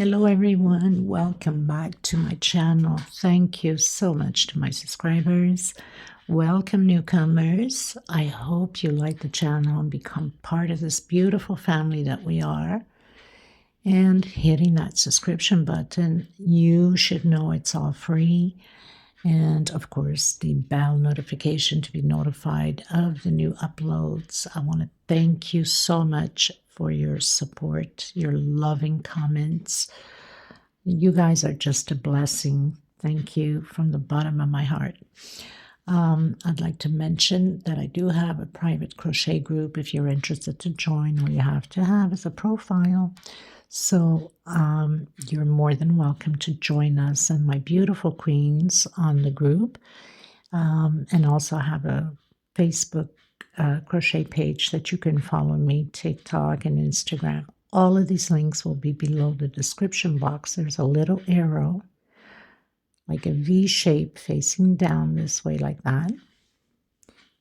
Hello everyone, welcome back to my channel. Thank you so much to my subscribers. Welcome newcomers. I hope you like the channel and become part of this beautiful family that we are. And hitting that subscription button, you should know it's all free. And of course, the bell notification to be notified of the new uploads. I want to thank you so much for your support, your loving comments. You guys are just a blessing. Thank you from the bottom of my heart. I'd like to mention that I do have a private crochet group if you're interested to join. All you have to have is a profile. So you're more than welcome to join us and my beautiful queens on the group. And also have a Facebook crochet page that you can follow me, TikTok and Instagram. All of these links will be below the description box. There's a little arrow, like a V shape facing down this way like that.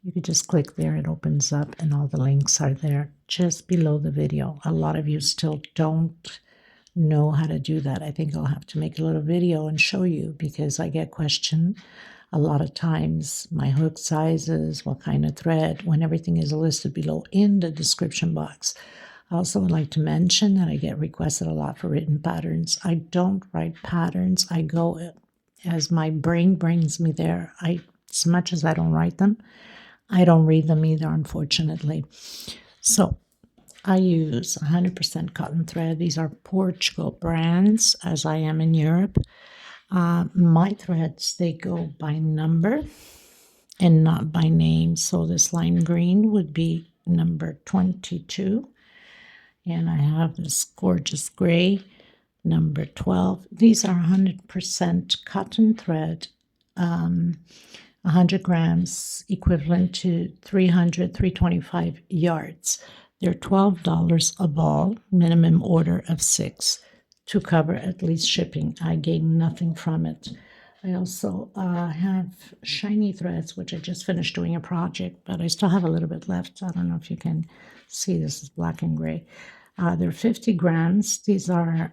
You could just click there, it opens up and all the links are there just below the video. A lot of you still don't know how to do that. I think I'll have to make a little video and show you because I get questioned a lot of times, my hook sizes, what kind of thread, when everything is listed below in the description box. I also would like to mention that I get requested a lot for written patterns. I don't write patterns. I go as my brain brings me there. As much as I don't write them, I don't read them either, unfortunately. So I use 100% cotton thread. These are Portugal brands, as I am in Europe. My threads, they go by number and not by name. So this lime green would be number 22. And I have this gorgeous gray, number 12. These are 100% cotton thread, 100 grams, equivalent to 325 yards. They're $12 a ball, minimum order of 6. To cover at least shipping. I gain nothing from it. I also have shiny threads, which I just finished doing a project, but I still have a little bit left. I don't know if you can see, this is black and gray. They're 50 grams. These are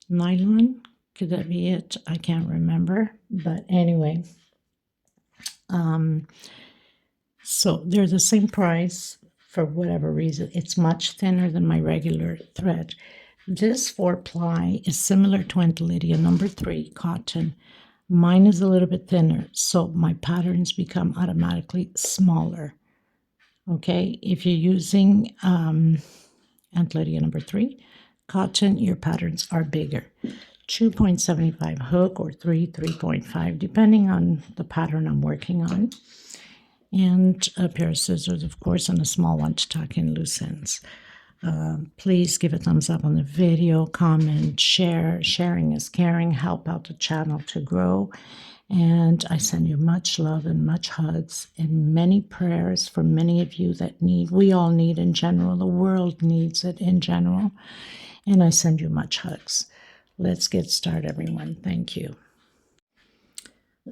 nylon. Could that be it? I can't remember. But anyway, so they're the same price. For whatever reason, it's much thinner than my regular thread. This 4-ply is similar to Aunt Lydia number 3 cotton. Mine is a little bit thinner, so my patterns become automatically smaller. Okay, if you're using Aunt Lydia number 3 cotton, your patterns are bigger. 2.75 hook or 3.5, depending on the pattern I'm working on. And a pair of scissors, of course, and a small one to tuck in loose ends. Please give a thumbs up on the video, comment, share. Sharing is caring. Help out the channel to grow. And I send you much love and much hugs and many prayers for many of you that need. We all need in general. The world needs it in general. And I send you much hugs. Let's get started, everyone. Thank you.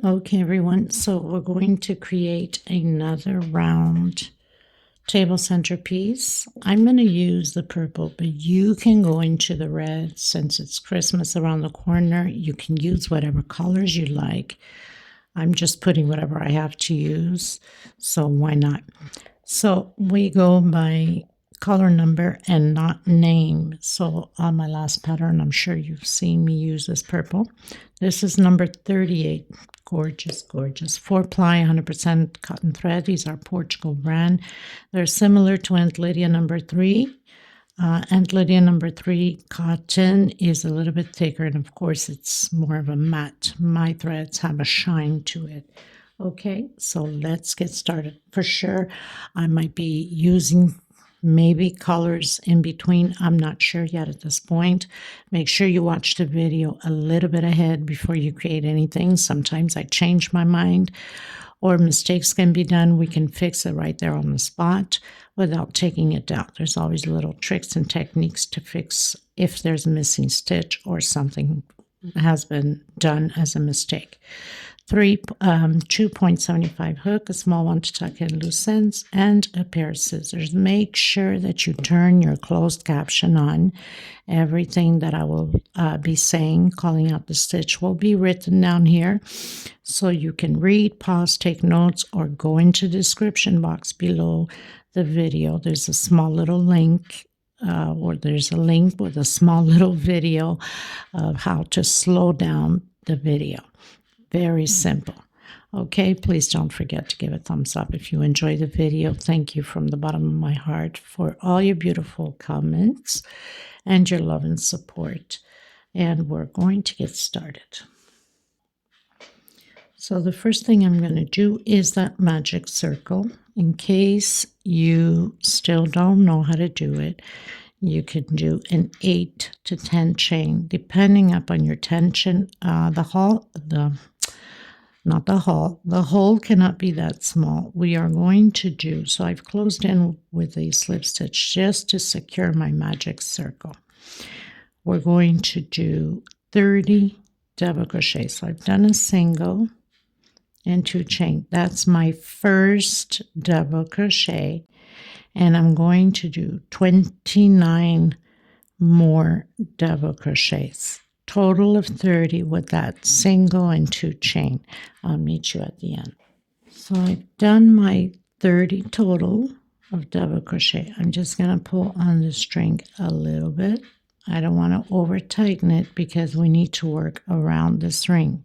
Okay, everyone, so we're going to create another round table centerpiece. I'm going to use the purple, but you can go into the red. Since it's Christmas around the corner, you can use whatever colors you like. I'm just putting whatever I have to use, so why not? So we go by color number and not name. So on my last pattern, I'm sure you've seen me use this purple. This is number 38. Gorgeous, gorgeous. 4-ply, 100% cotton thread. These are Portugal brand. They're similar to Aunt Lydia number 3. Aunt Lydia number 3 cotton is a little bit thicker, and of course it's more of a matte. My threads have a shine to it. Okay, so let's get started. For sure, I might be using maybe colors in between. I'm not sure yet at this point. Make sure you watch the video a little bit ahead before you create anything. Sometimes I change my mind or mistakes can be done. We can fix it right there on the spot without taking it down. There's always little tricks and techniques to fix if there's a missing stitch or something has been done as a mistake. 2.75 hook, a small one to tuck in loose ends, and a pair of scissors. Make sure that you turn your closed caption on. Everything that I will be saying, calling out the stitch, will be written down here so you can read, pause, take notes, or go into the description box below the video. There's a small little link, or there's a link with a small little video of how to slow down the video. Very simple. Okay, please don't forget to give a thumbs up if you enjoy the video. Thank you from the bottom of my heart for all your beautiful comments and your love and support. And we're going to get started. So the first thing I'm going to do is that magic circle. In case you still don't know how to do it, you can do an 8 to 10 chain, depending upon your tension. The hole cannot be that small. We are going to do, so I've closed in with a slip stitch just to secure my magic circle. We're going to do 30 double crochet. So I've done a single and 2 chain. That's my first double crochet, and I'm going to do 29 more double crochets. Total of 30 with that single and 2 chain. I'll meet you at the end. So I've done my 30 total of double crochet. I'm just going to pull on the string a little bit. I don't want to over tighten it because we need to work around this ring.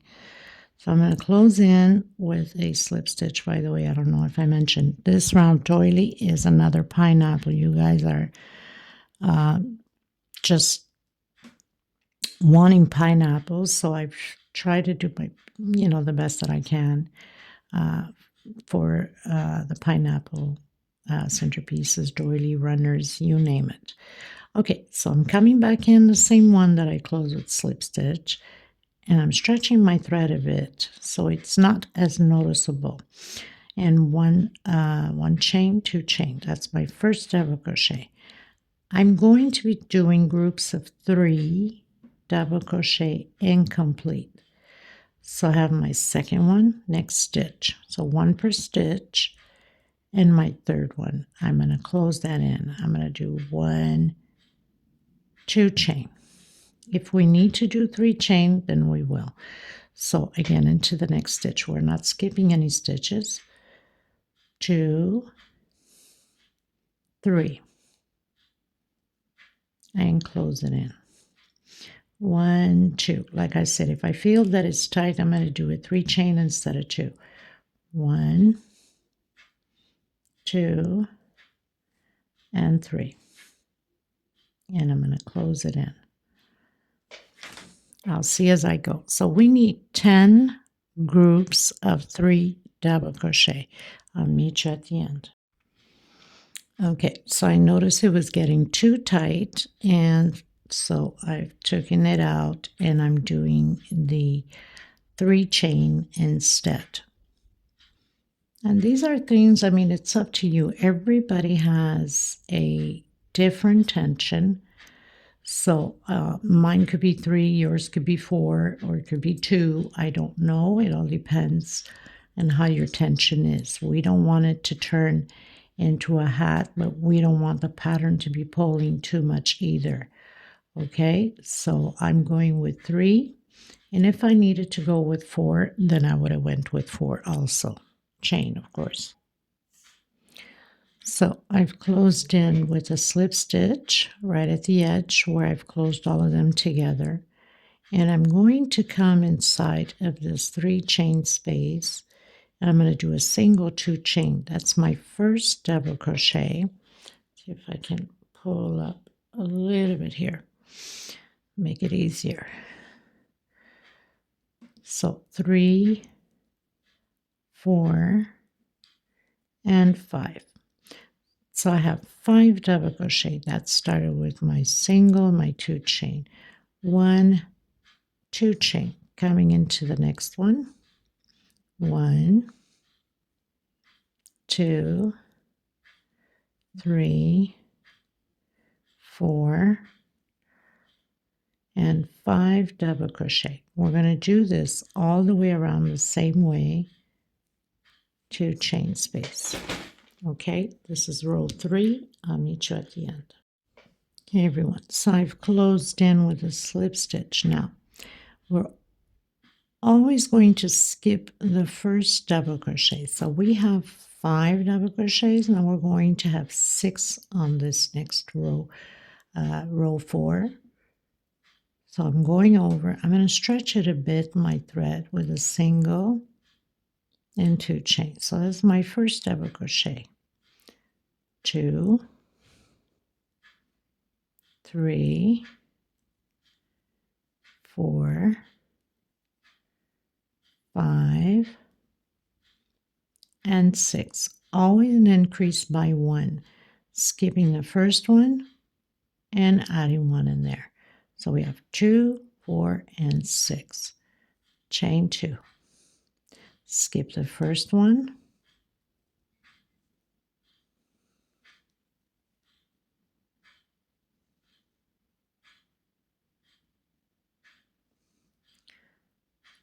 So I'm going to close in with a slip stitch. By the way, I don't know if I mentioned this round doily is another pineapple. You guys are just wanting pineapples, so I've tried to do my, the best that I can for the pineapple centerpieces, doily, runners, you name it. Okay, so I'm coming back in the same one that I closed with slip stitch, and I'm stretching my thread a bit so it's not as noticeable. And one chain, 2 chain. That's my first double crochet. I'm going to be doing groups of 3 double crochet incomplete. So I have my second one, next stitch. So 1 per stitch, and my third one. I'm going to close that in. I'm going to do 1, 2 chain. If we need to do 3 chain, then we will. So again, into the next stitch. We're not skipping any stitches. 2, 3, and close it in. 1, 2. Like I said, if I feel that it's tight, I'm going to do a 3 chain instead of 2. 1, 2, and 3. And I'm going to close it in. I'll see as I go. So we need 10 groups of 3 double crochet. I'll meet you at the end. Okay, so I noticed it was getting too tight, and so I've taken it out and I'm doing the 3 chain instead. And these are things, I mean, it's up to you. Everybody has a different tension. So mine could be 3, yours could be 4, or it could be 2. I don't know. It all depends on how your tension is. We don't want it to turn into a hat, but we don't want the pattern to be pulling too much either. Okay, so I'm going with 3. And if I needed to go with 4, then I would have went with 4 also. Chain, of course. So I've closed in with a slip stitch right at the edge where I've closed all of them together. And I'm going to come inside of this 3 chain space. And I'm going to do a single 2 chain. That's my first double crochet. See if I can pull up a little bit here. Make it easier. So 3, 4, and 5. So I have 5 double crochet. That started with my single, my 2 chain. 1, 2 chain. Coming into the next one. 1, 2, 3, 4, and 5 double crochet. We're going to do this all the way around the same way, 2 chain space. Okay, this is row 3. I'll meet you at the end. Okay, everyone, so I've closed in with a slip stitch. Now, we're always going to skip the first double crochet. So we have 5 double crochets. Now we're going to have 6 on this next row, row 4. So I'm going over, I'm going to stretch it a bit, my thread, with a single and 2 chains. So that's my first double crochet. 2, 3, 4, 5, and 6. Always an increase by 1, skipping the first one and adding 1 in there. So we have 2, 4, and 6. Chain 2. Skip the first one.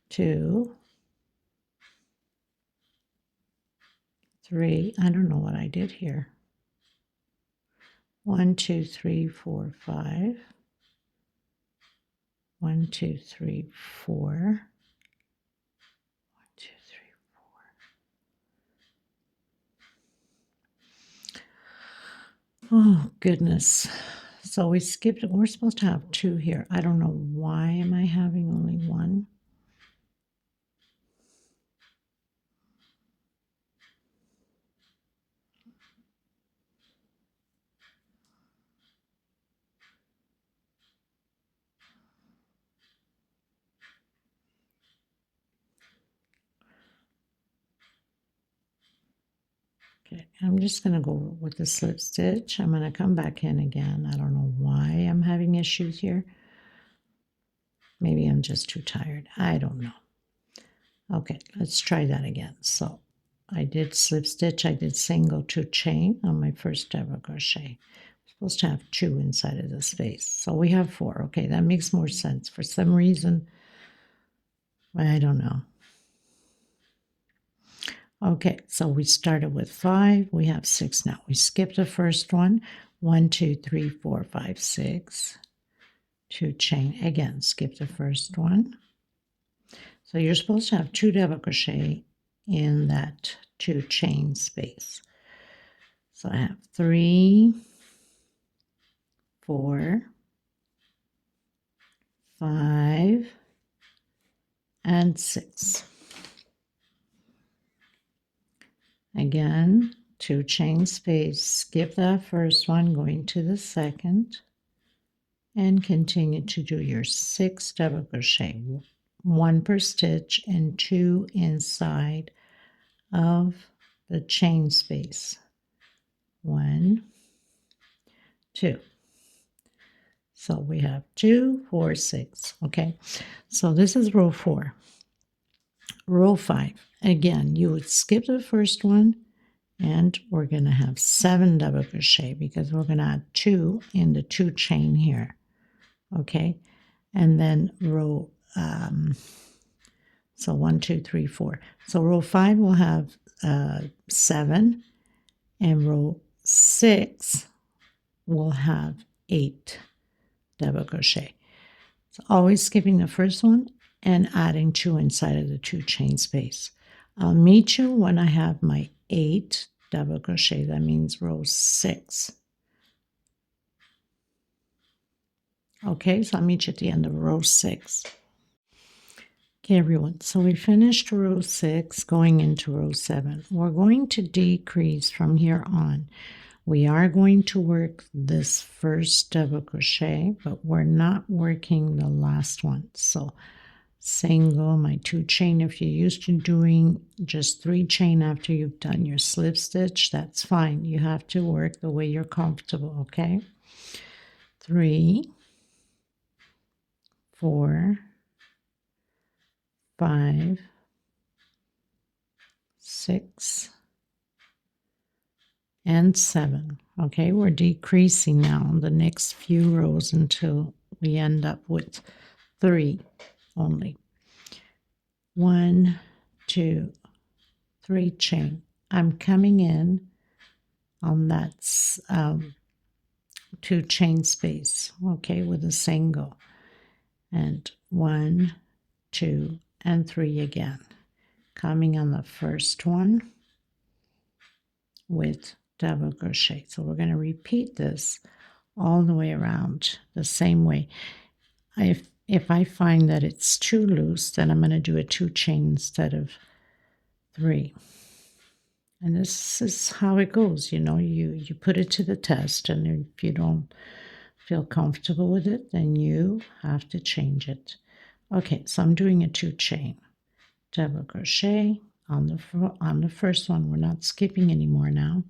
Two, 3. I don't know what I did here. 1, 2, 3, 4, 5. 1, 2, 3, 4. 1, 2, 3, 4. Oh, goodness. So we skipped, we're supposed to have 2 here. I don't know why am I having only 1. Okay, I'm just going to go with the slip stitch. I'm going to come back in again. I don't know why I'm having issues here. Maybe I'm just too tired. I don't know. Okay, let's try that again. So I did slip stitch. I did single 2 chain on my first double crochet. I'm supposed to have 2 inside of the space. So we have 4. Okay, that makes more sense. For some reason, I don't know. Okay, so we started with 5. We have 6 now. We skipped the first one. 1, 2, 3, 4, 5, 6. 2 chain. Again, skip the first one. So you're supposed to have 2 double crochet in that 2 chain space. So I have 3, 4, 5, and 6. Again, 2 chain space, skip that first one, going to the second, and continue to do your 6 double crochet, 1 per stitch and 2 inside of the chain space. 1, 2. So we have 2, 4, 6. Okay, so this is row 4. Row 5. Again, you would skip the first one, and we're going to have 7 double crochet because we're going to add 2 in the 2 chain here. Okay, and then row, so 1, 2, 3, 4. So row 5 will have 7, and row 6 will have 8 double crochet. So always skipping the first one and adding 2 inside of the 2 chain space. I'll meet you when I have my 8 double crochet. That means row 6. Okay, so I'll meet you at the end of row 6. Okay, everyone, so we finished row 6, going into row 7. We're going to decrease from here on. We are going to work this first double crochet, but we're not working the last one. So single, my 2 chain. If you're used to doing just 3 chain after you've done your slip stitch, that's fine. You have to work the way you're comfortable, okay? 3, 4, 5, 6, and 7. Okay, we're decreasing now the next few rows until we end up with 3 only. 1, 2, 3 chain. I'm coming in on that 2 chain space, okay, with a single, and 1, 2, and 3 again, coming on the first one with double crochet. So we're going to repeat this all the way around the same way. If I find that it's too loose, then I'm going to do a 2 chain instead of 3. And this is how it goes, you know, you put it to the test, and if you don't feel comfortable with it, then you have to change it. Okay, so I'm doing a 2 chain, double crochet on the first one. We're not skipping anymore now.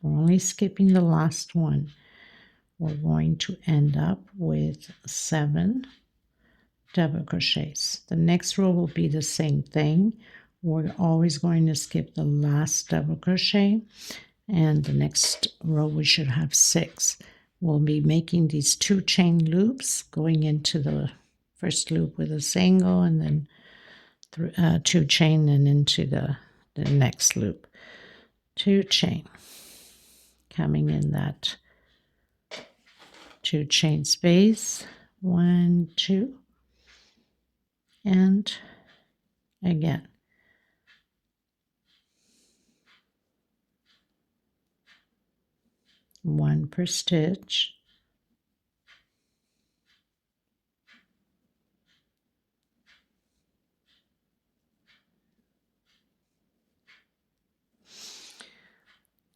We're only skipping the last one. We're going to end up with 7 double crochets. The next row will be the same thing. We're always going to skip the last double crochet, and the next row we should have 6. We'll be making these 2 chain loops, going into the first loop with a single, and then 2 chain and into the next loop. 2 chain, coming in that 2 chain space, 1, 2, and again. 1 per stitch,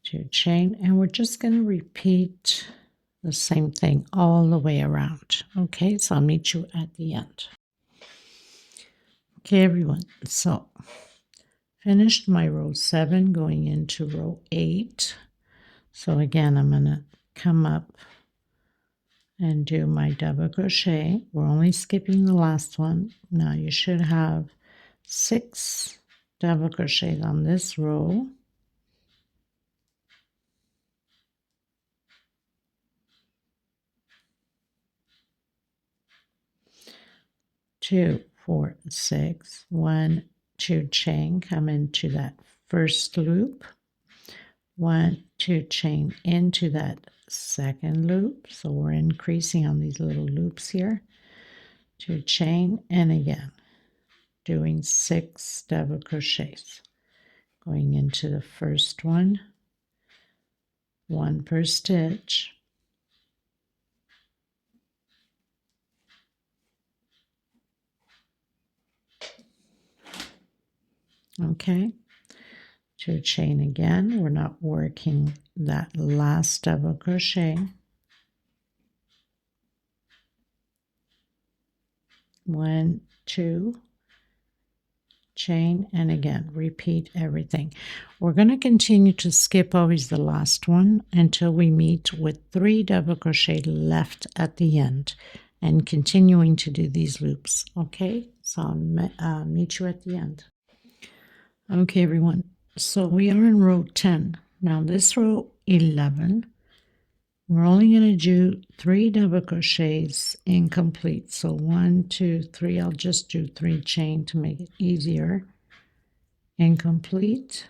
two chain, and we're just going to repeat the same thing all the way around. Okay, so I'll meet you at the end. Okay, everyone, so finished my row 7, going into row 8. So again, I'm going to come up and do my double crochet. We're only skipping the last one. Now you should have 6 double crochets on this row. 2, 4, 6, 1, 2 chain, come into that first loop, 1, 2 chain into that second loop. So we're increasing on these little loops here, 2 chain, and again doing 6 double crochets, going into the first one, 1 per stitch, okay, 2 chain again. We're not working that last double crochet, 1, 2 chain, and again repeat everything. We're going to continue to skip always the last one until we meet with 3 double crochet left at the end, and continuing to do these loops. Okay, so I'll meet you at the end. Okay, everyone, so we are in row 10. Now this row 11, we're only going to do 3 double crochets incomplete. So 1, 2, 3. I'll just do 3 chain to make it easier. Incomplete.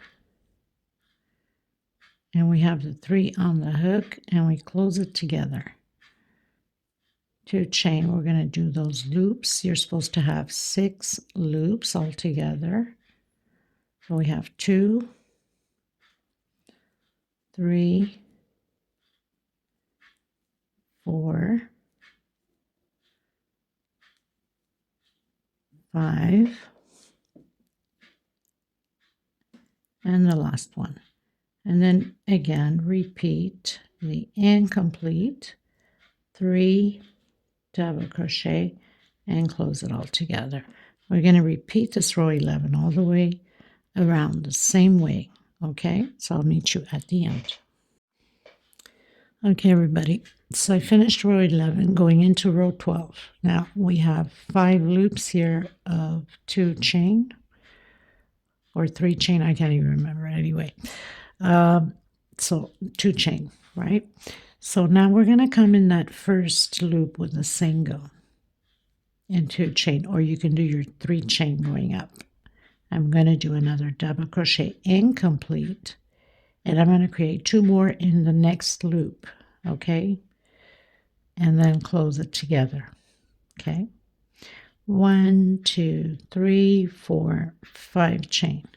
And we have the 3 on the hook, and we close it together. 2 chain. We're going to do those loops. You're supposed to have 6 loops altogether. So we have 2, 3, 4, 5, and the last one. And then again, repeat the incomplete, 3 double crochet, and close it all together. We're going to repeat this row 11 all the way around the same way. Okay, so I'll meet you at the end. Okay, everybody, so I finished row 11, going into row 12. Now we have 5 loops here of 2 chain or 3 chain, I can't even remember anyway. So 2 chain, right? So now we're going to come in that first loop with a single into a chain, or you can do your 3 chain going up. I'm going to do another double crochet incomplete, and I'm going to create 2 more in the next loop, okay? And then close it together, okay? 1, 2, 3, 4, 5 chain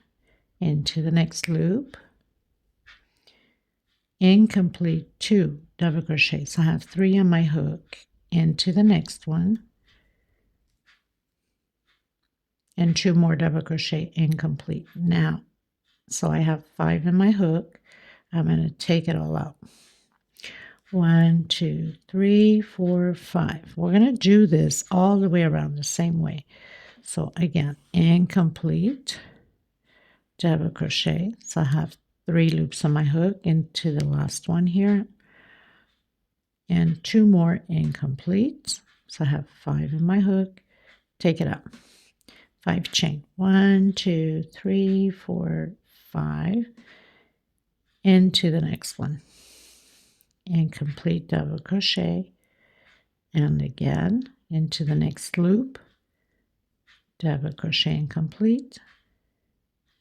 into the next loop, incomplete 2 double crochets. I have 3 on my hook into the next one, and 2 more double crochet incomplete. Now, so I have 5 in my hook. I'm going to take it all out. 1, 2, 3, 4, 5. We're going to do this all the way around the same way. So again, incomplete double crochet. So I have 3 loops on my hook into the last one here, and 2 more incomplete. So I have 5 in my hook. Take it up. 5 chain. 1, 2, 3, 4, 5 into the next one. Incomplete double crochet, and again into the next loop, double crochet incomplete,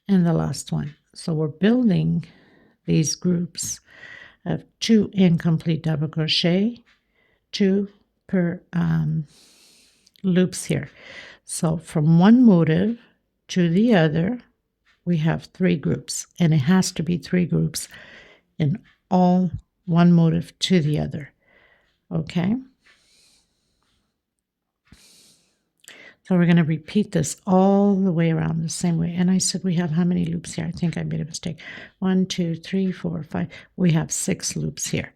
and the last one. So we're building these groups of 2 incomplete double crochet, 2 per loops here. So from one motive to the other, we have 3 groups, and it has to be 3 groups in all one motive to the other, okay? So we're going to repeat this all the way around the same way. And I said we have how many loops here? I think I made a mistake. 1, 2, 3, 4, 5. We have 6 loops here.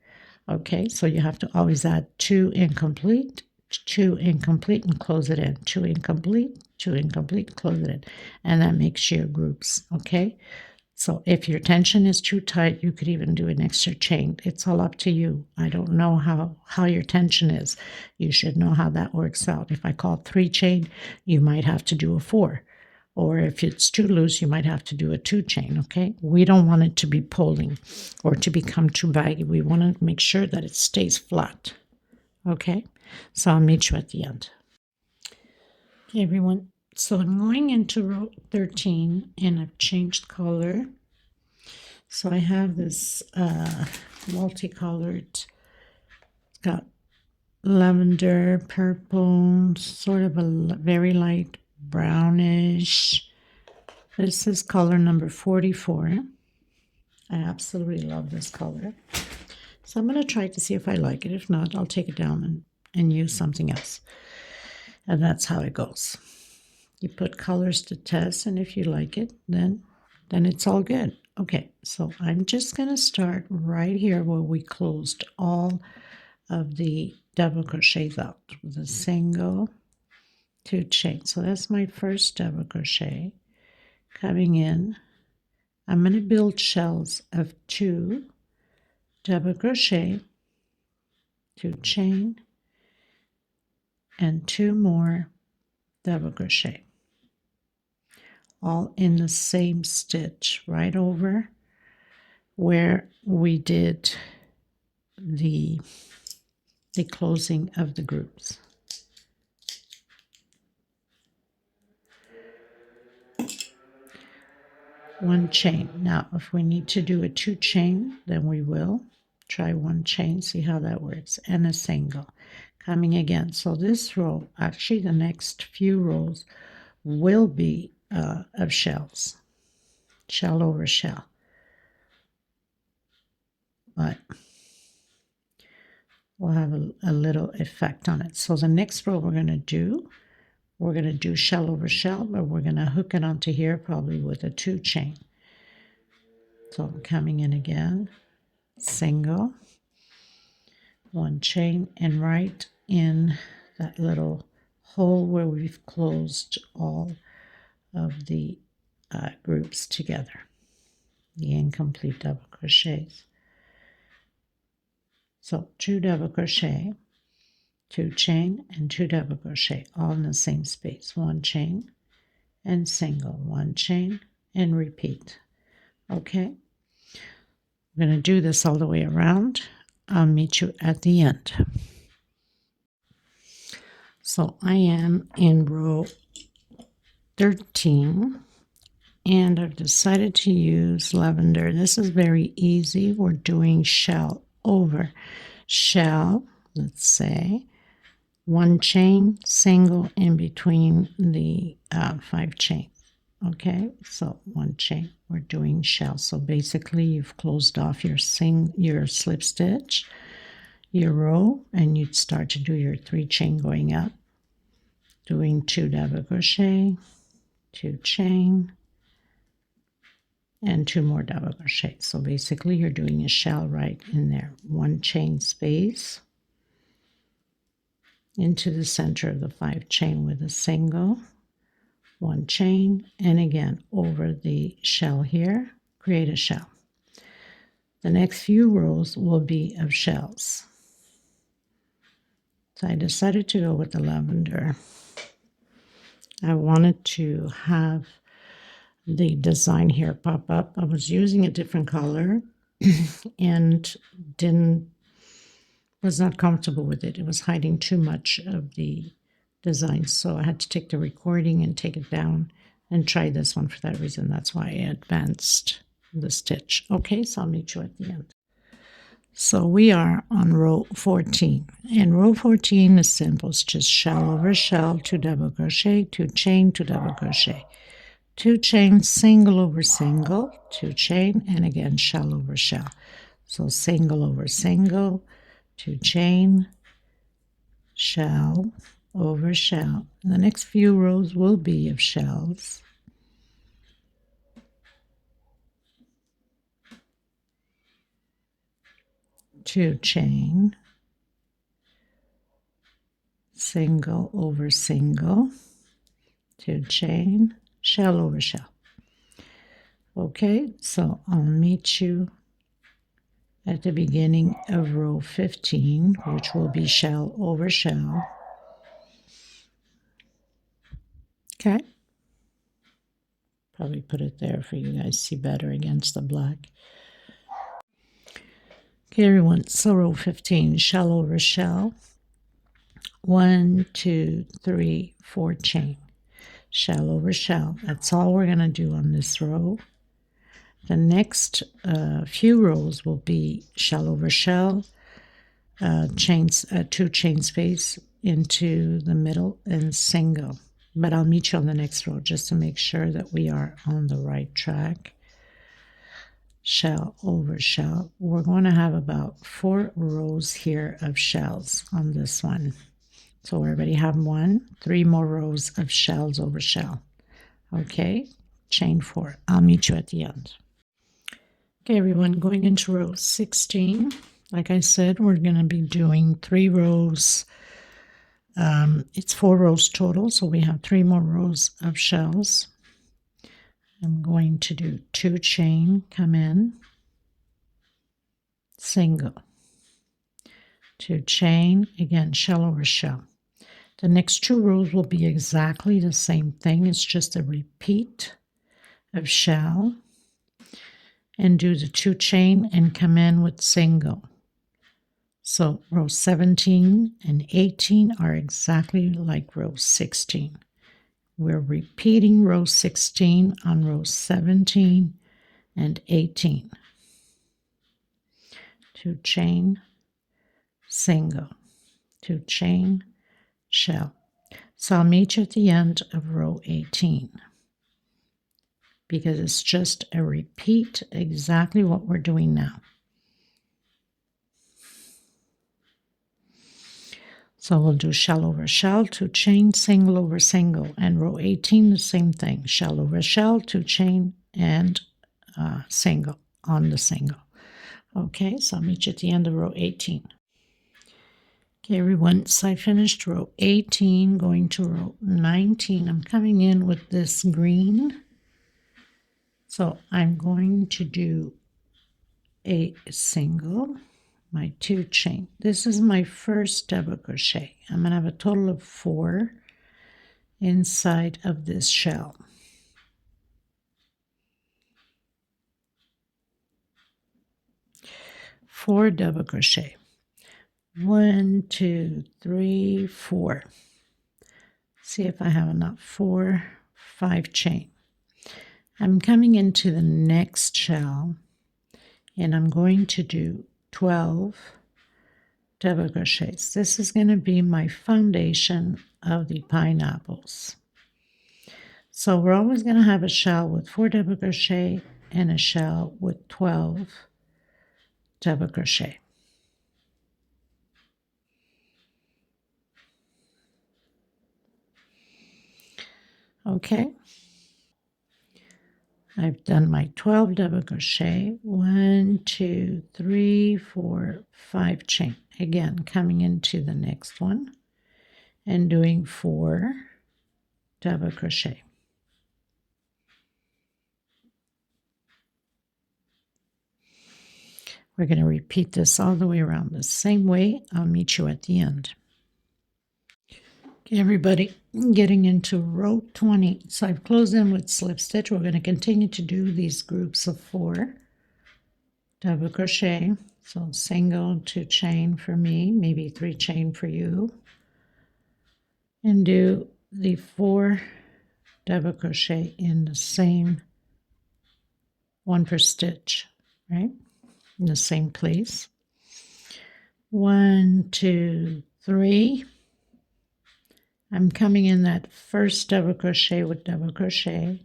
Okay, so you have to always add 2 incomplete, 2 incomplete, and close it in. 2 incomplete, 2 incomplete, close it in. And that makes your groups, okay? So if your tension is too tight, you could even do an extra chain. It's all up to you. I don't know how your tension is. You should know how that works out. If I call 3 chain, you might have to do a 4. Or if it's too loose, you might have to do a 2 chain, okay? We don't want it to be pulling or to become too baggy. We want to make sure that it stays flat, okay? So I'll meet you at the end. Okay, everyone. So I'm going into row 13, and I've changed color. So I have this multicolored, it's got lavender, purple, sort of a very light brownish. This is color number 44. I absolutely love this color. So I'm going to try to see if I like it. If not, I'll take it down and use something else. And that's how it goes. You put colors to test, and if you like it, then it's all good. Okay, so I'm just going to start right here where we closed all of the double crochets out with a single, 2 chain. So that's my first double crochet. Coming in, I'm going to build shells of 2 double crochet, 2 chain, and 2 more double crochet, all in the same stitch right over where we did the closing of the groups. One chain. Now if we need to do a 2 chain, then we will try 1 chain, see how that works, and a single. Coming again, so this row, actually the next few rows will be of shells, shell over shell, but we'll have a little effect on it. So the next row we're going to do shell over shell, but we're going to hook it onto here probably with a 2 chain. So I'm coming in again, single, 1 chain, and right in that little hole where we've closed all of the groups together, the incomplete double crochets. So 2 double crochet, 2 chain, and 2 double crochet, all in the same space. 1 chain and single, 1 chain, and repeat. Okay, I'm going to do this all the way around. I'll meet you at the end. So I am in row 13 and I've decided to use lavender. This is very easy. We're doing shell over shell, let's say. One chain, single in between the 5 chain. Okay, so one chain, we're doing shell. So basically you've closed off your slip stitch, your row, and you'd start to do your 3 chain going up, doing 2 double crochet, 2 chain, and 2 more double crochet. So basically you're doing a shell right in there. 1 chain space into the center of the 5 chain with a single, 1 chain, and again over the shell here, create a shell. The next few rows will be of shells. So I decided to go with the lavender. I wanted to have the design here pop up. I was using a different color and was not comfortable with it. It was hiding too much of the design, so I had to take the recording and take it down and try this one for that reason. That's why I advanced the stitch. Okay, so I'll meet you at the end. So we are on row 14, and row 14 is simple. It's just shell over shell, 2 double crochet, 2 chain, 2 double crochet, 2 chain, single over single, 2 chain, and again shell over shell. So single over single, 2 chain, shell over shell. The next few rows will be of shells. Two chain, single over single, 2 chain, shell over shell. Okay, so I'll meet you at the beginning of row 15, which will be shell over shell. Okay, probably put it there for you guys to see better against the black. Okay, everyone, so row 15, shell over shell, 1, 2, 3, 4 chain, shell over shell. That's all we're going to do on this row. The next few rows will be shell over shell, chains, 2 chain space into the middle and single. But I'll meet you on the next row just to make sure that we are on the right track. Shell over shell. We're going to have about 4 rows here of shells on this one. So we already have 3 more rows of shells over shell. Okay, chain 4. I'll meet you at the end. Okay, everyone, going into row 16. Like I said, we're going to be doing 3 rows. It's 4 rows total, so we have 3 more rows of shells. I'm going to do 2 chain, come in, single, 2 chain, again, shell over shell. The next 2 rows will be exactly the same thing. It's just a repeat of shell, and do the 2 chain and come in with single. So row 17 and 18 are exactly like row 16. We're repeating row 16 on row 17 and 18. 2 chain, single, 2 chain, shell. So I'll meet you at the end of row 18 because it's just a repeat, exactly what we're doing now. So we'll do shell over shell, 2 chain, single over single, and row 18 the same thing, shell over shell, 2 chain, and single on the single. Okay, so I'll meet you at the end of row 18. Okay, everyone, so I finished row 18, going to row 19. I'm coming in with this green. So I'm going to do a single, my 2 chain. This is my first double crochet. I'm going to have a total of 4 inside of this shell. Four double crochet. 1, 2, 3, 4. See if I have enough. 4, 5 chain. I'm coming into the next shell and I'm going to do 12 double crochets. This is going to be my foundation of the pineapples. So we're always going to have a shell with 4 double crochet and a shell with 12 double crochet. Okay, I've done my 12 double crochet. 1, 2, 3, 4, 5 chain. Again, coming into the next one and doing 4 double crochet. We're going to repeat this all the way around the same way. I'll meet you at the end. Okay, everybody, getting into row 20. So I've closed in with slip stitch. We're going to continue to do these groups of 4 double crochet. So single, 2 chain for me, maybe 3 chain for you. And do the 4 double crochet in the same one per stitch, right? In the same place. 1, 2, 3. I'm coming in that first double crochet with double crochet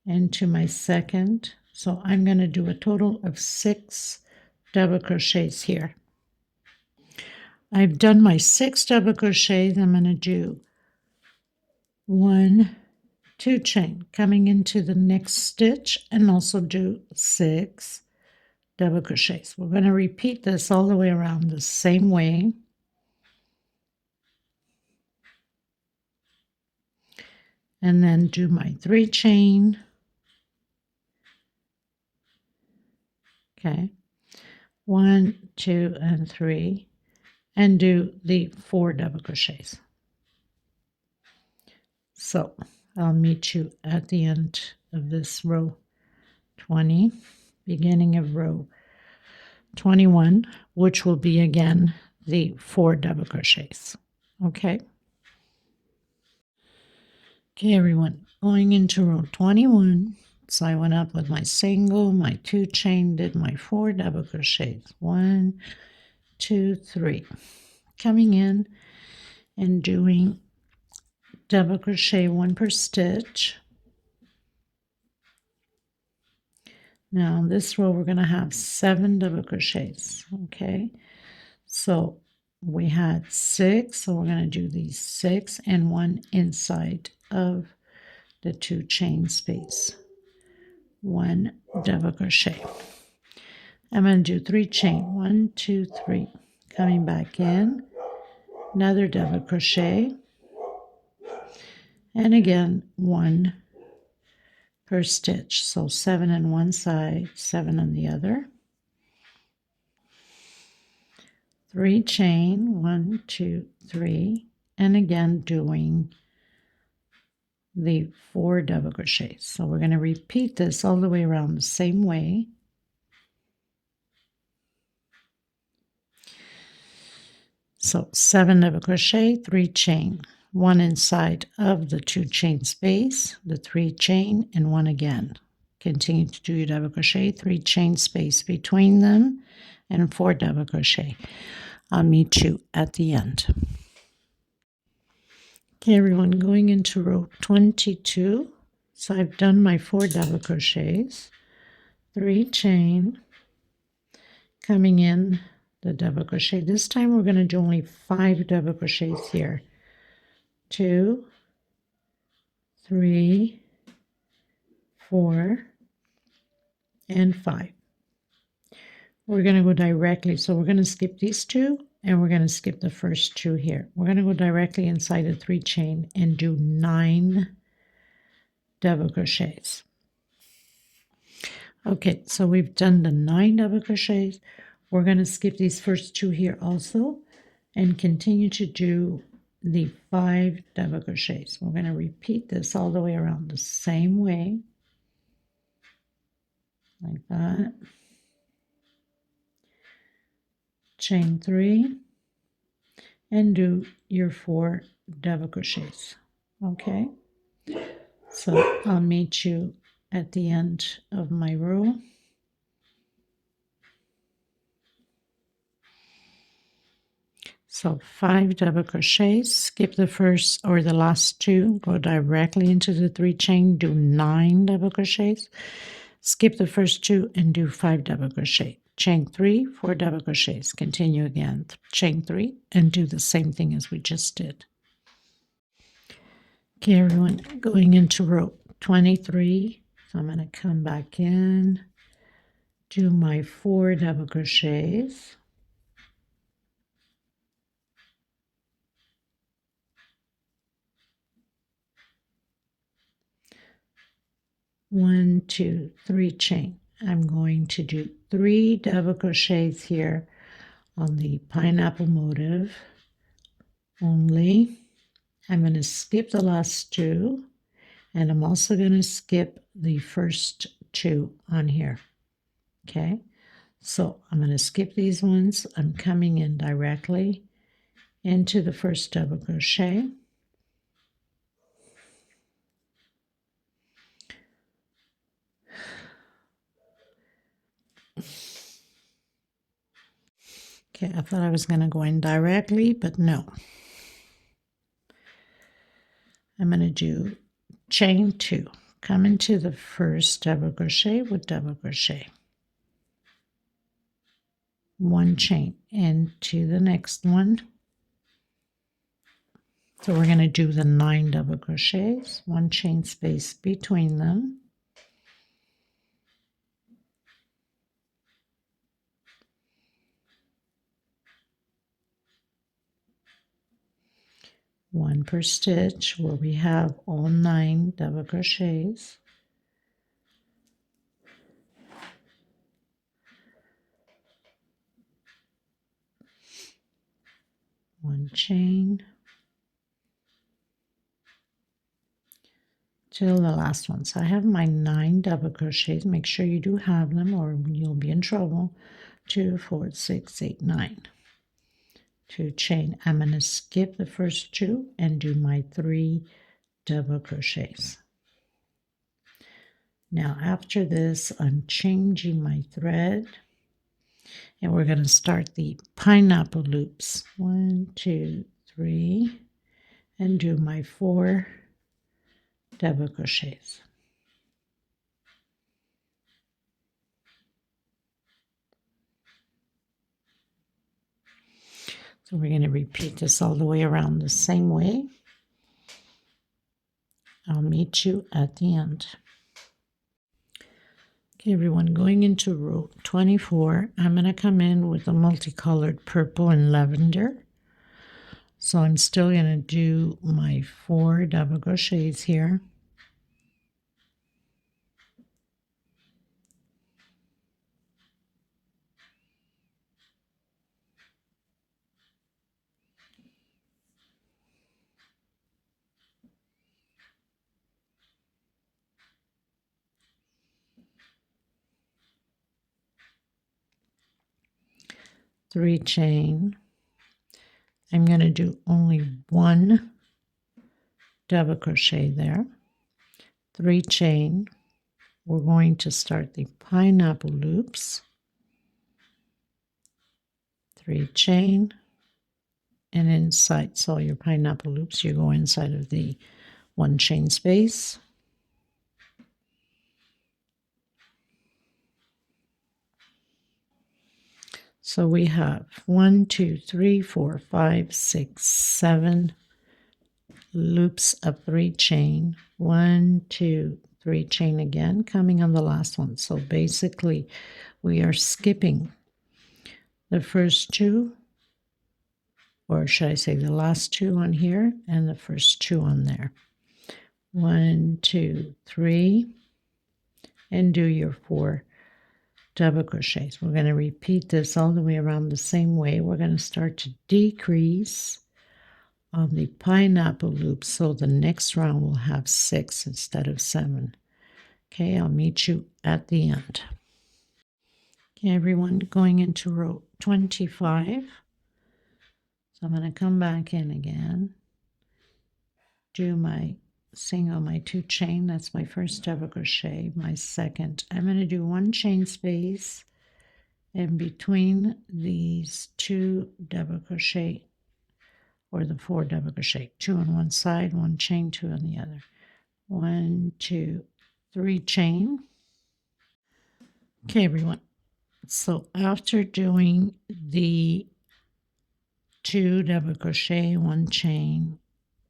into my second. So I'm going to do a total of 6 double crochets here. I've done my 6 double crochets. I'm going to do 1, 2 chain coming into the next stitch and also do 6 double crochets. We're going to repeat this all the way around the same way. And then do my 3 chain. Okay. 1, 2, and 3. And do the 4 double crochets. So I'll meet you at the end of this row 20, beginning of row 21, which will be again the 4 double crochets. Okay. Okay, everyone, going into row 21. So I went up with my single, my 2 chain, did my 4 double crochets. 1, 2, 3. Coming in and doing double crochet 1 per stitch. Now in this row we're going to have 7 double crochets. Okay, so we had 6, so we're going to do these 6 and 1 inside of the 2 chain space. 1 double crochet. I'm going to do 3 chain. 1, 2, 3. Coming back in, another double crochet, and again 1 per stitch. So 7 on one side, 7 on the other. 3 chain, 1, 2, 3, and again doing the 4 double crochets. So we're going to repeat this all the way around the same way. So 7 double crochet, 3 chain, 1 inside of the 2 chain space, the 3 chain, and 1 again. Continue to do your double crochet, 3 chain space between them, and 4 double crochet. I'll meet you at the end. Okay, everyone, going into row 22. So I've done my 4 double crochets, 3 chain, coming in the double crochet. This time we're going to do only 5 double crochets here. 2, 3, 4, and 5. We're going to go directly, so we're going to skip these 2 and we're going to skip the first 2 here. We're going to go directly inside the 3 chain and do 9 double crochets. Okay, so we've done the 9 double crochets. We're going to skip these first 2 here also and continue to do the 5 double crochets. We're going to repeat this all the way around the same way, like that. chain 3, and do your 4 double crochets. Okay, so I'll meet you at the end of my row. So 5 double crochets, skip the first or the last 2, go directly into the 3 chain, do 9 double crochets, skip the first 2 and do 5 double crochet. Chain 3, 4 double crochets, continue again, chain 3 and do the same thing as we just did. Okay everyone, going into row 23, so I'm going to come back in, do my 4 double crochets. 1, 2, 3 chain. I'm going to do 3 double crochets here on the pineapple motif only. I'm going to skip the last 2, and I'm also going to skip the first 2 on here. Okay, so I'm going to skip these ones. I'm coming in directly into the first double crochet. Okay, I thought I was going to go in directly, but no. I'm going to do chain 2, come into the first double crochet with double crochet, 1 chain into the next one. So we're going to do the 9 double crochets, 1 chain space between them. One per stitch where we have all 9 double crochets. One chain till the last one. So I have my 9 double crochets. Make sure you do have them or you'll be in trouble. 2, 4, 6, 8, 9. 2 chain. I'm going to skip the first 2 and do my 3 double crochets. Now after this, I'm changing my thread and we're going to start the pineapple loops. 1, 2, 3, and do my 4 double crochets. So we're going to repeat this all the way around the same way. I'll meet you at the end. Okay, everyone, going into row 24, I'm going to come in with a multicolored purple and lavender. So I'm still going to do my 4 double crochets here. Three chain. I'm going to do only 1 double crochet there. 3 chain. We're going to start the pineapple loops. 3 chain, and inside, so your pineapple loops, you go inside of the 1 chain space. So we have 1, 2, 3, 4, 5, 6, 7 loops of 3 chain. 1, 2, 3 chain again, coming on the last one. So basically, we are skipping the first 2, or should I say the last 2 on here and the first 2 on there. 1, 2, 3, and do your 4 double crochets. We're going to repeat this all the way around the same way. We're going to start to decrease on the pineapple loop, so the next round will have 6 instead of 7. Okay, I'll meet you at the end. Okay, everyone, going into row 25. So I'm going to come back in again, do my single, my 2 chain, that's my first double crochet. My second, I'm going to do 1 chain space in between these 2 double crochet, or the 4 double crochet, 2 on one side, 1 chain, 2 on the other. 1, 2, 3 chain. Okay, everyone, so after doing the 2 double crochet, 1 chain,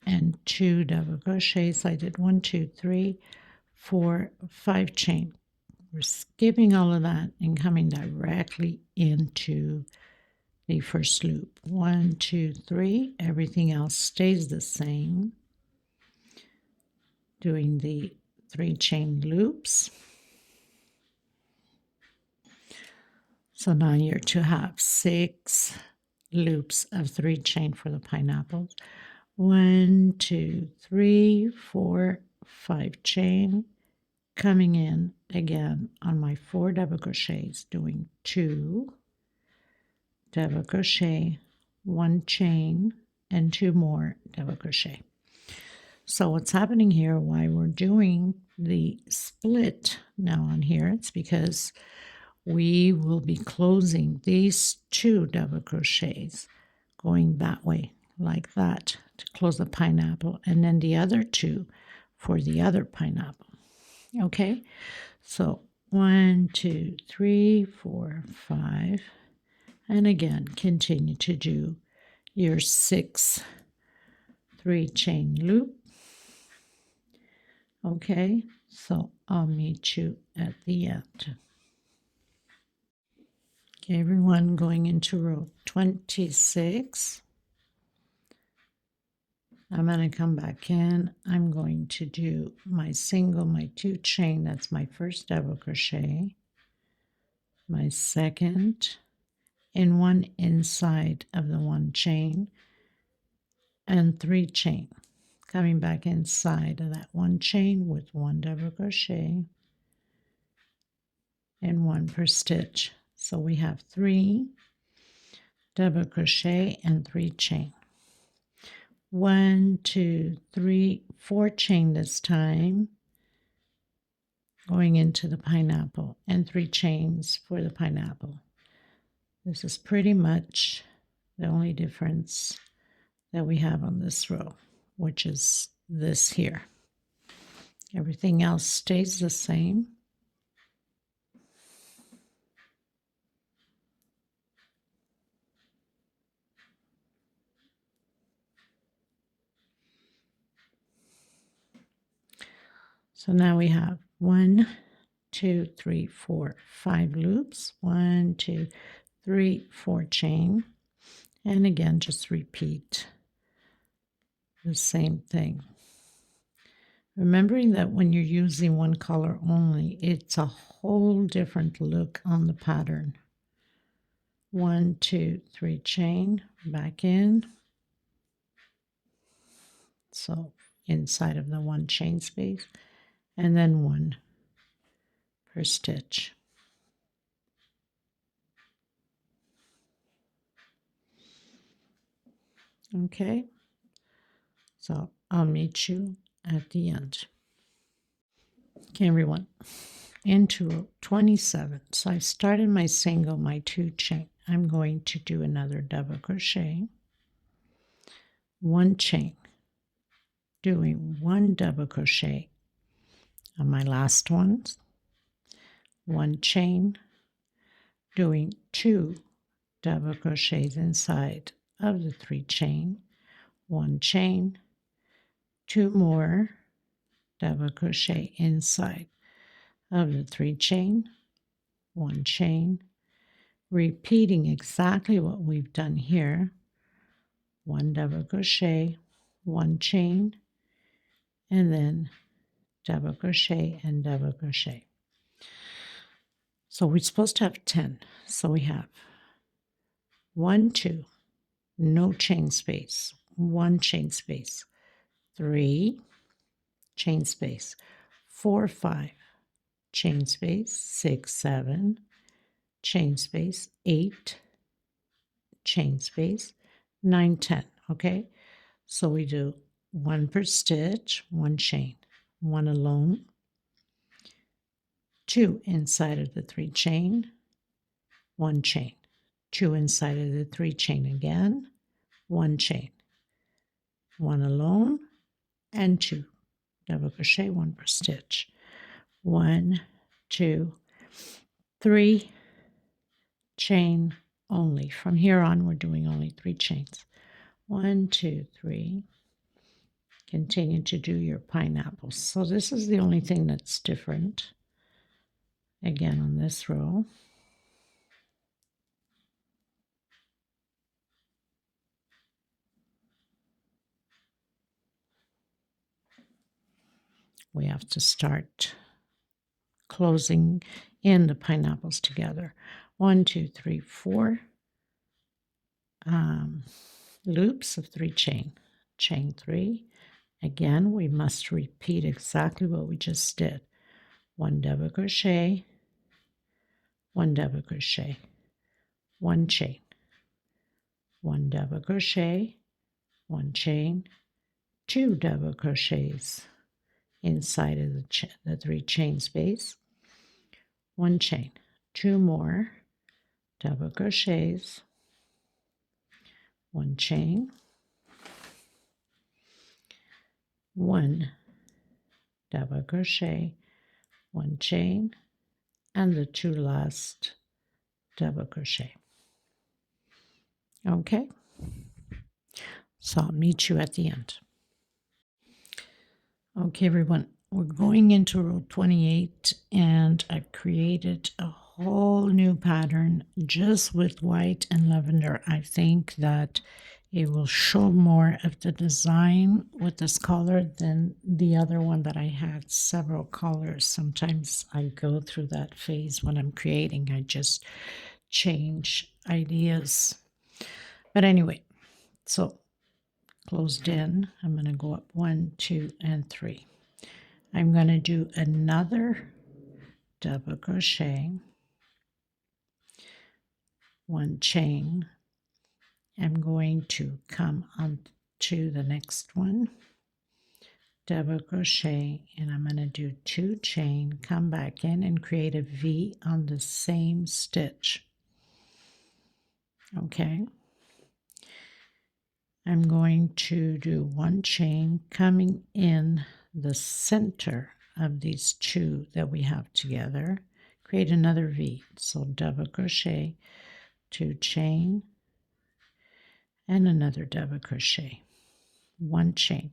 and 2 double crochets, I did 1, 2, 3, 4, 5 chain. We're skipping all of that and coming directly into the first loop. 1, 2, 3. Everything else stays the same. Doing the 3 chain loops. So now you're to have 6 loops of 3 chain for the pineapples. 1, 2, 3, 4, 5 chain. Coming in again on my 4 double crochets, doing 2 double crochet, 1 chain, and 2 more double crochet. So what's happening here, why we're doing the split now on here, it's because we will be closing these 2 double crochets, going that way, like that, to close the pineapple, and then the other 2 for the other pineapple. Okay, so 1, 2, 3, 4, 5, and again continue to do your 6 3 chain loop. Okay, so I'll meet you at the end. Okay, everyone, going into row 26. I'm going to come back in. I'm going to do my single, my 2 chain, that's my first double crochet, my second, in 1 inside of the 1 chain, and 3 chain. Coming back inside of that 1 chain with 1 double crochet and 1 per stitch. So we have 3 double crochet and 3 chain. 1, 2, 3, 4 chain this time, going into the pineapple, and 3 chains for the pineapple. This is pretty much the only difference that we have on this row, which is this here. Everything else stays the same. So now we have 1, 2, 3, 4, 5 loops. 1, 2, 3, 4 chain. And again, just repeat the same thing. Remembering that when you're using one color only, it's a whole different look on the pattern. 1, 2, 3 chain, back in. So inside of the 1 chain space, and then 1 per stitch. Okay, so I'll meet you at the end. Okay, everyone, into row 27. So I started my single, my 2 chain. I'm going to do another double crochet, 1 chain, doing 1 double crochet on my last ones, 1 chain, doing 2 double crochets inside of the 3 chain, 1 chain, 2 more double crochet inside of the 3 chain, 1 chain, repeating exactly what we've done here, 1 double crochet, 1 chain, and then double crochet and double crochet. So we're supposed to have 10. So we have 1, 2, no chain space, 1 chain space, 3 chain space, 4, 5 chain space, 6, 7, chain space, 8, chain space, 9, 10. Okay, so we do 1 per stitch, 1 chain, 1 alone, 2 inside of the 3 chain, 1 chain, 2 inside of the 3 chain again, 1 chain, 1 alone, and 2 double crochet, 1 per stitch. 1, 2, 3, chain only. From here on, we're doing only 3 chains. 1, 2, 3. Continue to do your pineapples. So this is the only thing that's different. Again, on this row. We have to start closing in the pineapples together. 1, 2, 3, 4 loops of 3 chain. Chain 3. Again, we must repeat exactly what we just did. 1 double crochet, 1 double crochet, 1 chain, 1 double crochet, 1 chain, 2 double crochets inside of the 3 chain space, 1 chain, 2 more double crochets, 1 chain, 1 double crochet, 1 chain, and the 2 last double crochet. Okay, so I'll meet you at the end. Okay, everyone, we're going into row 28, and I've created a whole new pattern just with white and lavender. I think that it will show more of the design with this color than the other one that I had several colors. Sometimes I go through that phase when I'm creating. I just change ideas. But anyway, so closed in, I'm going to go up 1, 2, and 3. I'm going to do another double crochet, 1 chain. I'm going to come on to the next one, double crochet, and I'm going to do 2 chain, come back in and create a V on the same stitch. Okay. I'm going to do 1 chain coming in the center of these 2 that we have together, create another V. So double crochet, 2 chain, and another double crochet, 1 chain,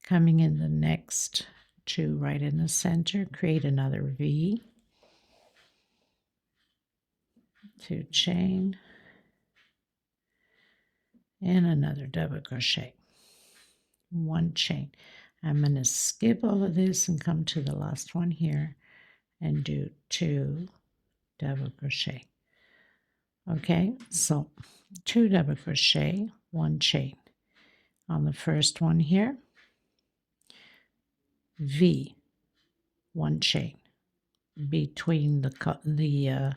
coming in the next 2 right in the center, create another V, 2 chain, and another double crochet, 1 chain. I'm going to skip all of this and come to the last one here and do 2 double crochet. Okay, so 2 double crochet, 1 chain. On the first one here, V, 1 chain between the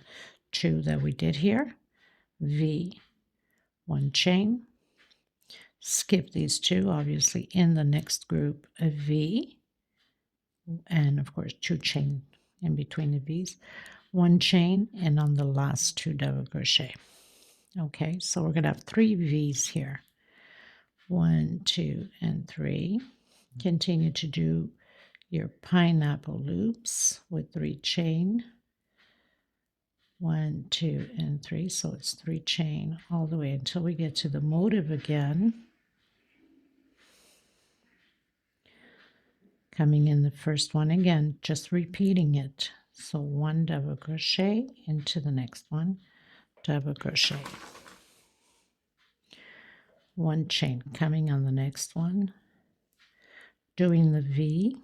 2 that we did here, V, 1 chain. Skip these 2, obviously in the next group, a V, and of course 2 chain in between the V's, 1 chain, and on the last 2 double crochet. Okay, so we're going to have 3 V's here. 1, 2, and 3. Continue to do your pineapple loops with 3 chain. 1, 2, and 3. So it's 3 chain all the way until we get to the motif again. Coming in the first one again, just repeating it. So 1 double crochet into the next one, double crochet, 1 chain, coming on the next one, doing the V,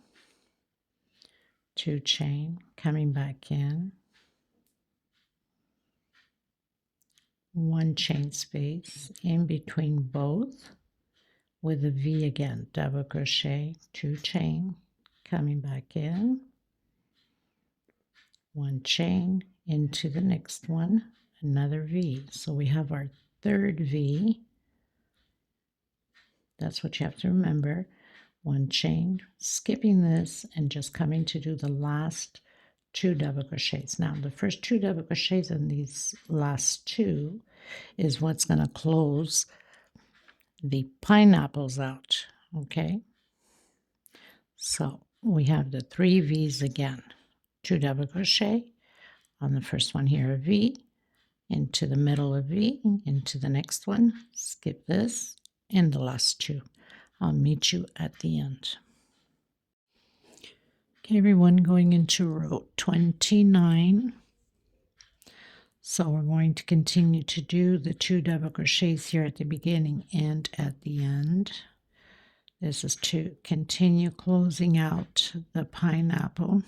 2 chain, coming back in, 1 chain space in between both with a V again, double crochet, 2 chain, coming back in, 1 chain into the next one, another V. So we have our third V. That's what you have to remember. One chain, skipping this and just coming to do the last 2 double crochets. Now the first 2 double crochets in these last 2 is what's going to close the pineapples out. Okay, so we have the 3 V's again. 2 double crochet on the first one here, a V, into the middle of V, into the next one, skip this, and the last 2. I'll meet you at the end. Okay, everyone, going into row 29. So we're going to continue to do the 2 double crochets here at the beginning and at the end. This is to continue closing out the pineapple.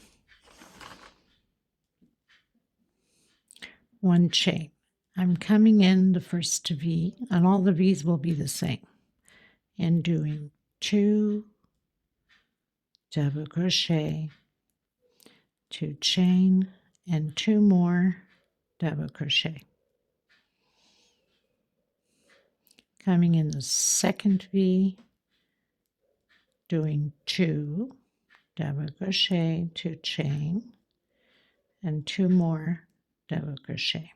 1 chain. I'm coming in the first V, and all the V's will be the same, and doing 2 double crochet, 2 chain, and 2 more double crochet. Coming in the second V, doing 2 double crochet, 2 chain, and 2 more double crochet.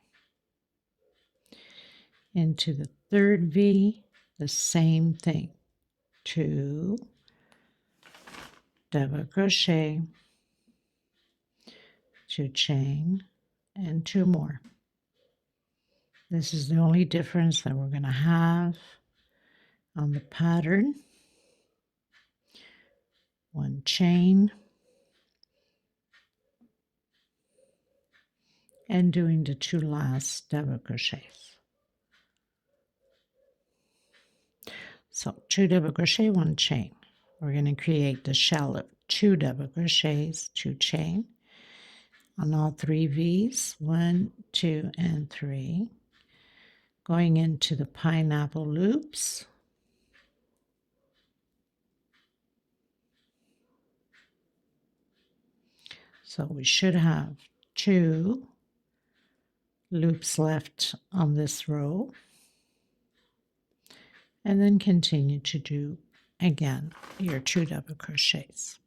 Into the third V, the same thing, 2 double crochet, 2 chain, and 2 more. This is the only difference that we're going to have on the pattern. 1 chain, and doing the 2 last double crochets. So 2 double crochet, 1 chain. We're going to create the shell of 2 double crochets, 2 chain on all 3 V's, 1, 2, and 3. Going into the pineapple loops. So we should have 2 loops left on this row, and then continue to do again your 2 double crochets.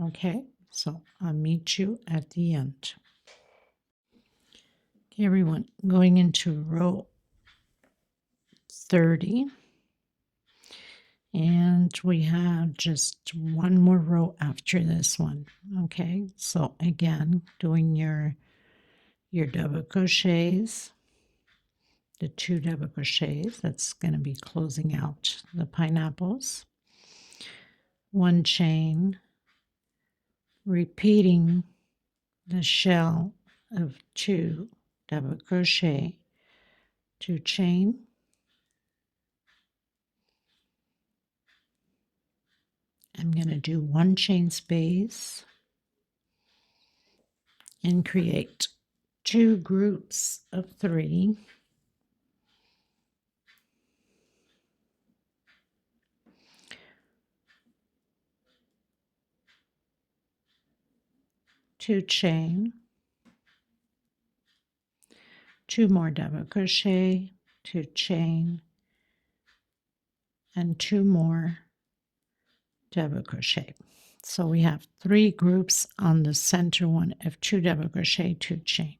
Okay, so I'll meet you at the end. Okay, everyone, going into row 30, and we have just 1 more row after this one. Okay, so again, doing your double crochets, the 2 double crochets, that's going to be closing out the pineapples. 1 chain, repeating the shell of 2 double crochet, 2 chain, I'm going to do 1 chain space and create 2 groups of 3. Two chain, 2 more double crochet, 2 chain, and 2 more double crochet. So we have 3 groups on the center one of 2 double crochet, 2 chain,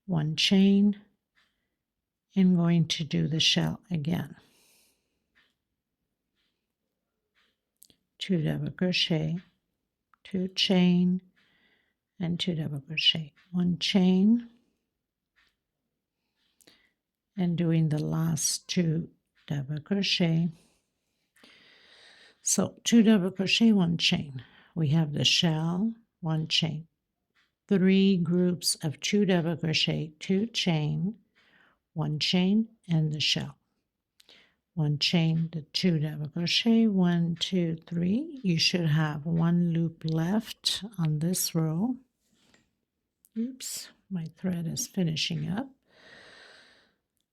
1 chain, and going to do the shell again. 2 double crochet, 2 chain, and 2 double crochet, 1 chain, and doing the last 2 double crochet. So 2 double crochet, 1 chain. We have the shell, 1 chain, 3 groups of 2 double crochet, 2 chain, 1 chain, and the shell. 1 chain, the 2 double crochet, 1, 2, 3. You should have 1 loop left on this row. Oops, my thread is finishing up.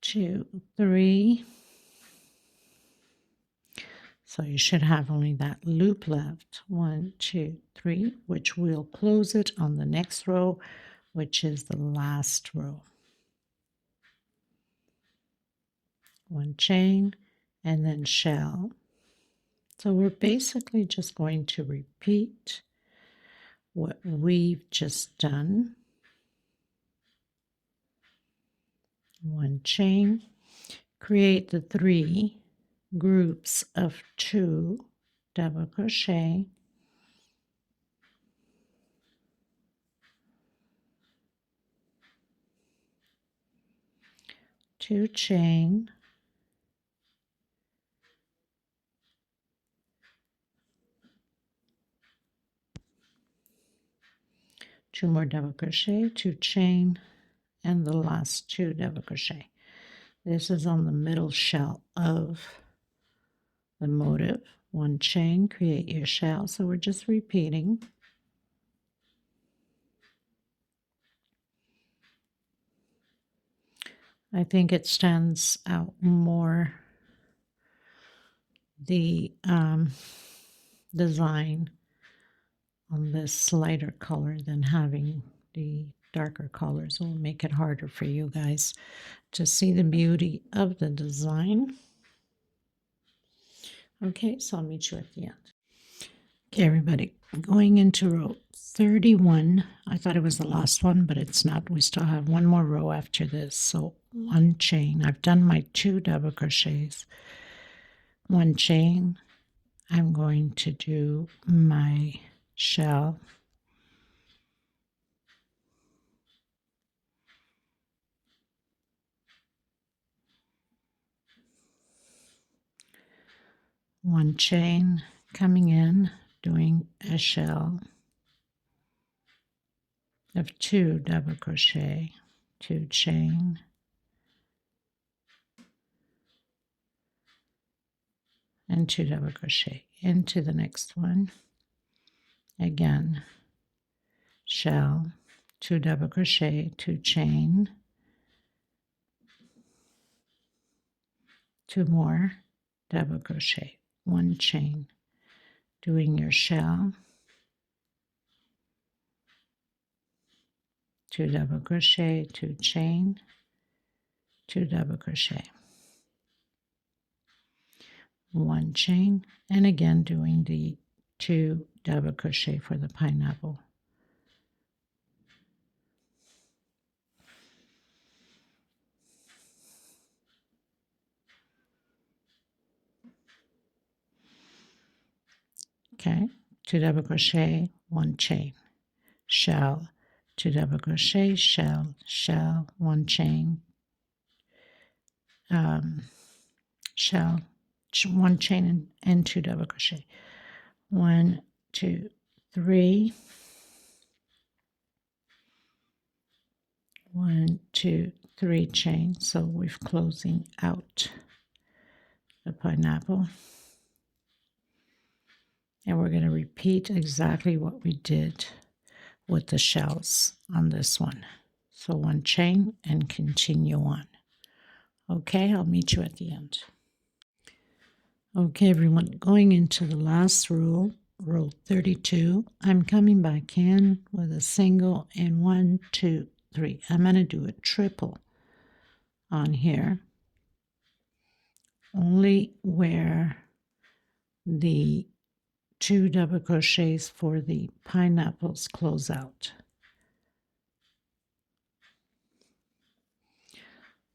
2, 3. So you should have only that loop left. 1, 2, 3, which we'll close it on the next row, which is the last row. 1 chain and then shell. So we're basically just going to repeat what we've just done. 1 chain, create the 3 groups of 2 double crochet, 2 chain, 2 more double crochet, 2 chain, and the last 2 double crochet. This is on the middle shell of the motif. 1 chain, create your shell. So we're just repeating. I think it stands out more, the design on this lighter color than having the darker colors. Will make it harder for you guys to see the beauty of the design. Okay, so I'll meet you at the end. Okay, everybody, going into row 31. I thought it was the last one, but it's not. We still have one more row after this. So 1 chain. I've done my 2 double crochets. 1 chain. I'm going to do my shell. One chain, coming in, doing a shell of 2 double crochet, 2 chain, and 2 double crochet into the next one. Again, shell, 2 double crochet, 2 chain, 2 more double crochet, 1 chain, doing your shell, 2 double crochet, 2 chain, 2 double crochet, 1 chain, and again doing the 2 double crochet for the pineapple. Okay, 2 double crochet, 1 chain, shell, 2 double crochet, shell, shell, 1 chain, shell, 1 chain and 2 double crochet. 1, 2, 3. 1, 2, 3 chain. So we're closing out the pineapple. And we're going to repeat exactly what we did with the shells on this one. So 1 chain and continue on. Okay, I'll meet you at the end. Okay, everyone, going into the last row, row 32, I'm coming back in with a single and 1, 2, 3. I'm going to do a triple on here, only where the 2 double crochets for the pineapples close out.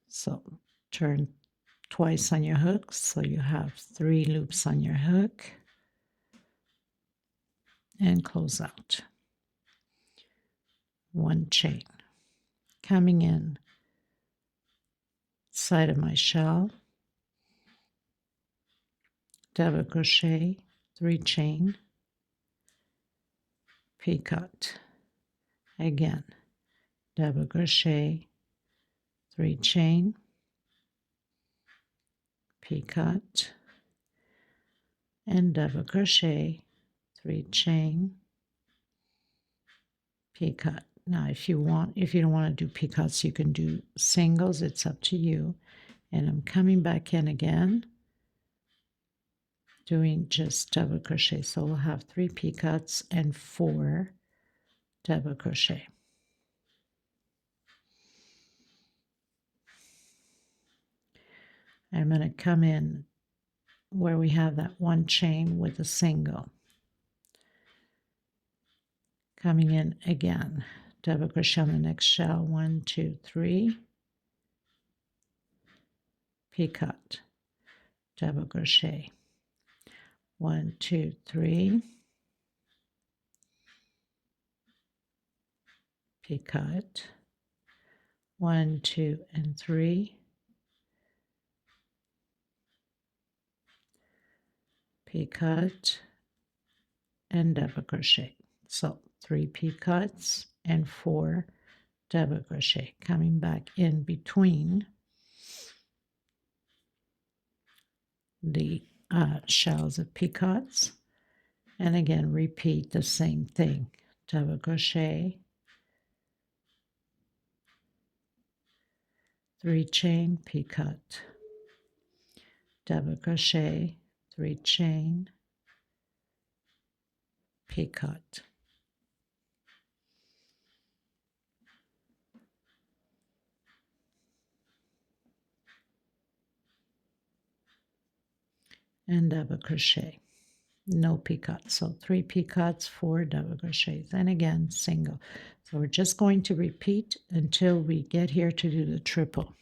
So turn twice on your hook, so you have 3 loops on your hook, and close out. 1 chain, coming in side of my shell, double crochet, 3 chain, picot, again, double crochet, 3 chain, picot, and double crochet, 3 chain, picot. Now if you don't want to do picots, you can do singles, it's up to you. And I'm coming back in again doing just double crochet. So we'll have 3 picots and 4 double crochet. I'm going to come in where we have that one chain with a single. Coming in again, double crochet on the next shell, 1, 2, 3, picot, double crochet, 1, 2, 3, picot, 1, 2, and 3, picot, and double crochet. So 3 picots and 4 double crochet. Coming back in between the shells of picots, and again repeat the same thing. Double crochet, 3 chain, picot, double crochet, 3 chain, picot. And double crochet, no picot. So 3 picots, 4 double crochets, and again single. So we're just going to repeat until we get here to do the triple.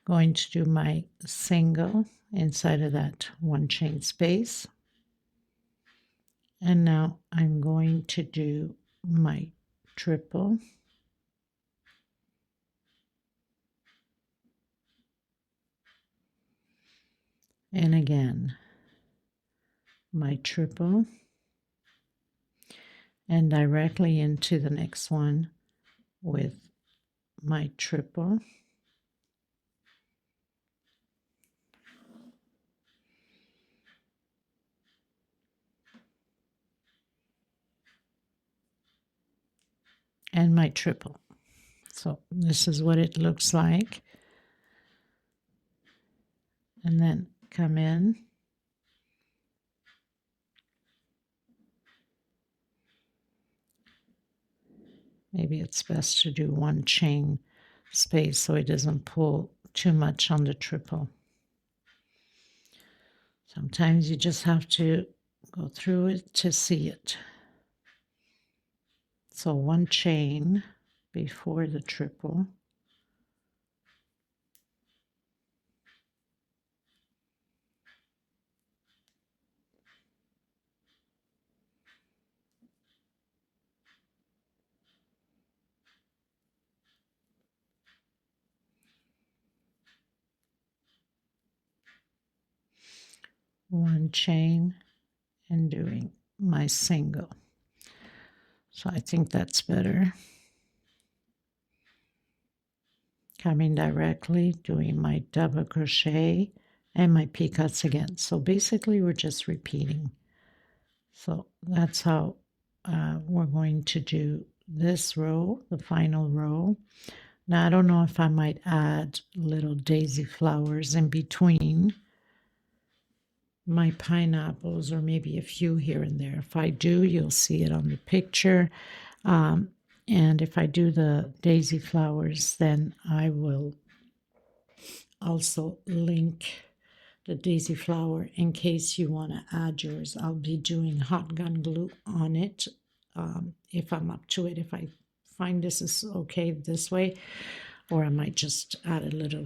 Going to do my single inside of that 1 chain space, and now I'm going to do my triple, and again my triple, and directly into the next one with my triple, and my triple. So this is what it looks like. And then come in, maybe it's best to do 1 chain space so it doesn't pull too much on the triple. Sometimes you just have to go through it to see it. So 1 chain before the triple, one chain, and doing my single. So I think that's better. Coming directly, doing my double crochet and my picots again. So basically we're just repeating. So that's how we're going to do this row, the final row. Now I don't know if I might add little daisy flowers in between my pineapples, or maybe a few here and there. If I do, you'll see it on the picture. And if I do the daisy flowers, then I will also link the daisy flower in case you want to add yours. I'll be doing hot gun glue on it if I'm up to it, if I find this is okay this way, or I might just add a little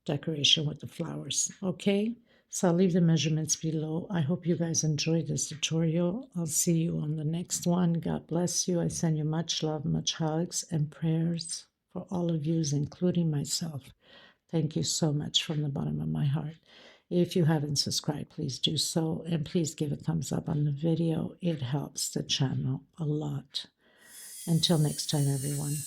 decoration with the flowers. Okay, so I'll leave the measurements below. I hope you guys enjoyed this tutorial. I'll see you on the next one. God bless you. I send you much love, much hugs, and prayers for all of you, including myself. Thank you so much from the bottom of my heart. If you haven't subscribed, please do so, and please give a thumbs up on the video. It helps the channel a lot. Until next time, everyone.